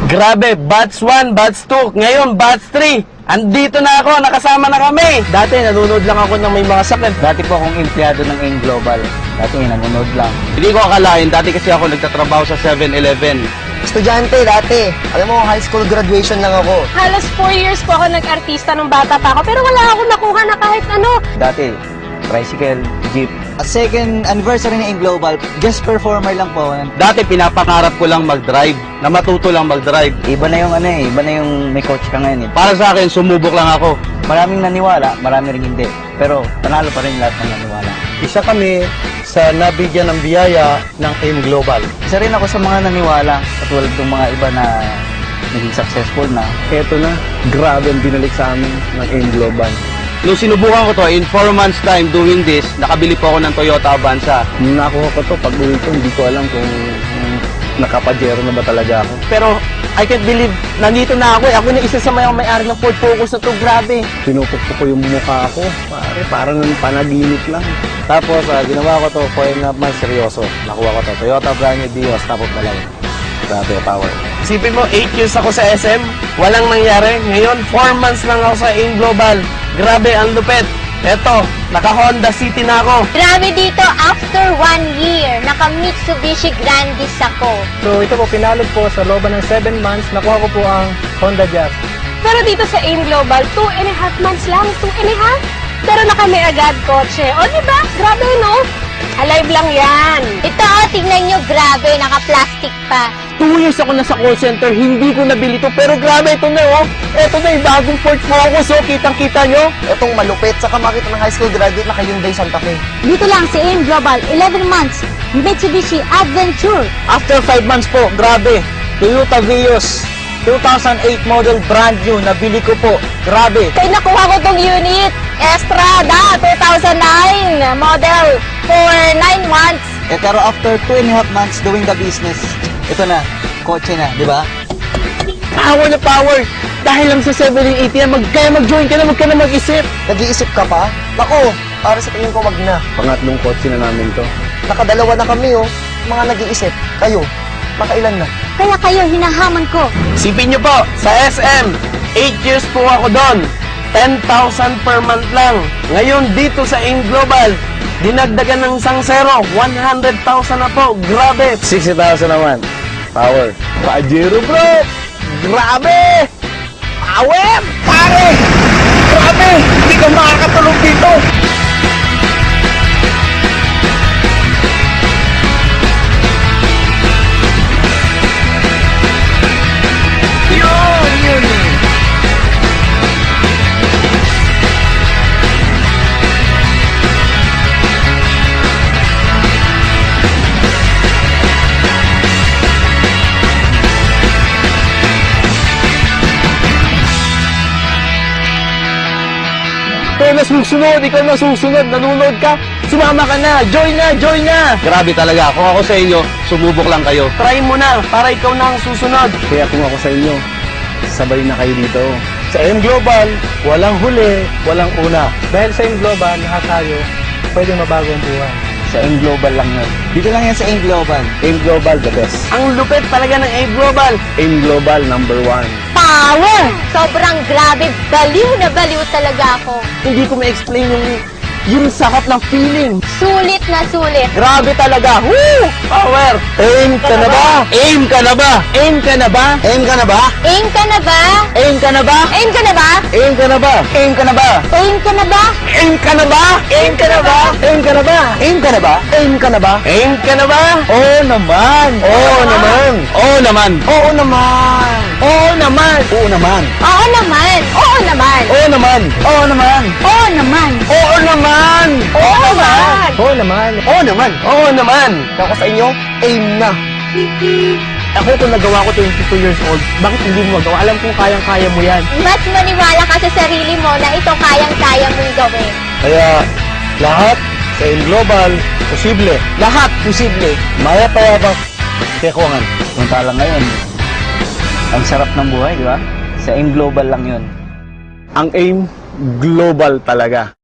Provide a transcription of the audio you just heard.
Grabe, batch 1, batch 2, ngayon batch 3. Andito na ako, nakasama na kami. Dati nanonood lang ako ng may mga sakit. Dati po akong empleyado ng AIM Global. Dati nanonood lang. Hindi ko akalain, dati kasi ako nagtatrabaho sa 7-Eleven. Estudyante dati. Alam mo, high school graduation lang ako. Halos 4 years po ako nag-artista nung bata pa ako, pero wala akong nakuha na kahit ano. Dati, tricycle, jeep. Second anniversary ng AIM Global, guest performer lang po. Dati pinapangarap ko lang mag-drive, na matuto lang mag-drive. Iba na yung iba na yung may coach ka ngayon eh. Para sa akin, sumubok lang ako. Maraming naniwala, marami rin hindi. Pero panalo pa rin lahat ng naniwala. Isa kami sa nabigyan ng biyaya ng AIM Global. Isa rin ako sa mga naniwala, katulad ng mga iba na naging successful na. Eto na, grabe ang binalik sa amin ng AIM Global. Nung sinubukan ko to, in 4 months time doing this, nakabili po ako ng Toyota Avanza. Nung nakuha ko to, pag uwi ko, hindi ko alam kung nakapajero na ba talaga ako. Pero I can't believe, nandito na ako. Ako na isa sa may-ari ng Ford Focus na to, grabe. Pinupukpok ko yung mukha ko. Parang panaginip lang. Tapos, ginawa ko to, 4.5 months seryoso. Nakuha ko to, Toyota brand new Vios, top of the line. Grabe, power. Isipin mo, 8 years ako sa SM, walang nangyari. Ngayon, 4 months lang ako sa AIM Global. Grabe, ang lupet. Eto, naka-Honda City na ako. Grabe dito, after 1 year, naka-Mitsubishi Grandis ako. So, ito po, pinalog po sa looban ng 7 months, nakuha ko po ang Honda Jazz. Pero dito sa AIM Global, 2.5 months lang, 2.5. Pero nakami agad kotse. O diba? Grabe no? Alive lang yan. Ito, tingnan nyo, grabe, naka-plastic pa. 2 years ako nasa call center, hindi ko nabili to. Pero grabe, ito na oh. Ito na yung bagong Ford Focus oh. Kitang-kita nyo. Itong malupit, saka makita ng high school graduate na Hyundai Santa Fe. Dito lang sa AIM Global, 11 months, Mitsubishi Adventure. After 5 months po, grabe, Toyota Vios, 2008 model brand new, nabili ko po. Grabe. Kaya nakuha ko tong unit. Estrada, 2009 model for 9 months. Pero after 2.5 months doing the business, ito na, kotse na, di ba? Power na power. Dahil lang sa 780 yan, kaya mag-join ka na, wag ka na mag-isip. Nag-iisip ka pa? Naku, para sa tingin ko wag na. Pangatlong kotse na namin to. Nakadalawa na kami oh. Mga nag-iisip. Kayo, nakailan na? Kaya kayo, hinahaman ko. Isipin nyo po, sa SM, 8 years po ako doon. 10,000 per month lang. Ngayon, dito sa AIM Global, dinagdagan ng isang zero, 100,000 na po. Grabe. 60,000 naman. Power. Pajero bro! Grabe! Power! Pare! Grabe! Hindi ka makakatulog dito! Ikaw na susunod, nanonood ka, sumama ka na, join na! Grabe talaga, kung ako sa inyo, sumubok lang kayo. Try mo na, para ikaw na ang susunod. Kaya kung ako sa inyo, sabay na kayo dito. Sa AIM Global, walang huli, walang una. Dahil sa AIM Global, lahat tayo, pwede mabago ang buhay. Sa AIM Global lang yun. Dito lang yan sa AIM Global. AIM Global, the best. Ang lupit talaga ng AIM Global. AIM Global, number 1. Power! Sobrang grabe, baliw na baliw talaga ako. Hindi ko ma-explain yung sakap ng feeling. Sulit na sulit. Grabe talaga. Woo! Power! AIM ka na ba? Aim ka na ba? Aim ka na ba? AIM ka na ba? Aim ka na ba? Aim ka na ba? Aim ka na ba? AIM ka na ba? Aim ka na ba? Aim ka na ba? Aim ka na ba? Aim ka na ba? AIM ka na ba? Aim ka na ba? AIM ka na ba? Aim ka na ba? Oo naman! Oo naman! Oo naman. Oo naman! Oo naman. Oo naman! Oo naman. Oo naman. Oo naman! Oo naman! Oo naman. Oo naman. Oo naman. Oo naman! Oo naman. Oo naman. Ako sa inyo, aim na. Ako kung nagawa ko 22 years old, bakit hindi mo magawa? Alam kong kayang-kaya mo yan. Mas maniwala ka sa sarili mo na ito kayang-kaya mong gawin. Kaya lahat sa AIM Global, posible. Lahat posible. Maya payabang. Kekuangan. Samantala ngayon, ang sarap ng buhay, di ba? Sa AIM Global lang yun. Ang AIM Global talaga.